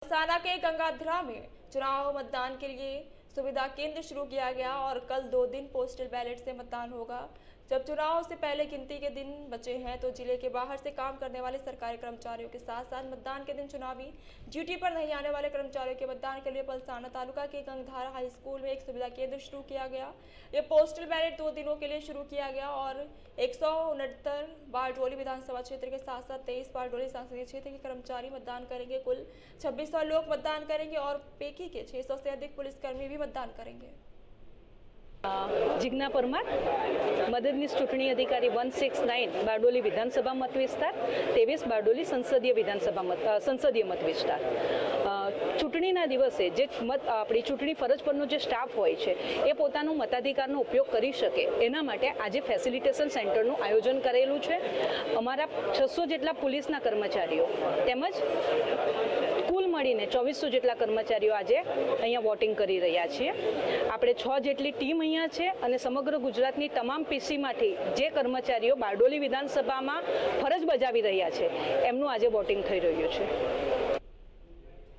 साना के गंगाधरा में चुनाव मतदान के लिए सुविधा केंद्र शुरू किया गया और कल 2 दिन पोस्टल बैलेट से मतदान होगा। जब चुनाव से पहले गिनती के दिन बचे हैं तो जिले के बाहर से काम करने वाले सरकारी कर्मचारियों के साथ साथ मतदान के दिन चुनावी ड्यूटी पर नहीं आने वाले कर्मचारियों के मतदान के लिए पलसाना तालुका के गंगाधरा हाई स्कूल में एक सुविधा केंद्र शुरू किया गया। ये पोस्टल बैलेट 2 दिनों के लिए शुरू किया गया और 169 बारडोली विधानसभा क्षेत्र के साथ साथ 23 बारडोली संसदीय क्षेत्र के कर्मचारी मतदान करेंगे। कुल 2600 लोग मतदान करेंगे और पेकी के 600 से अधिक पुलिसकर्मी भी मतदान करेंगे। जिज्ञा परमार, मददनीश चूंटणी अधिकारी 169 बारडोली विधानसभा मत विस्तार, 23 बारडोली संसदीय मत विस्तार। चूंटणीना दिवसे जे आपणी चूंटणी फरज परनो जे स्टाफ होय छे ए पोतानो मताधिकारनो उपयोग करी शके एना माटे आजे फेसिलिटेशन सेंटरनुं आयोजन करेलुं छे। अमारा 600 जेटला पुलिसना कर्मचारीओ तेमज कुल मळीने 2400 जेटला कर्मचारीओ आजे अहींया वोटिंग करी रह्या छीए। आपणे 6 जेटली टीम अहींया छे अने समग्र गुजरातनी तमाम पीसीमांथी जे कर्मचारीओ बारडोली विधानसभामां फरज बजावी रह्या छे एमनुं आजे वोटिंग थई रह्युं छे।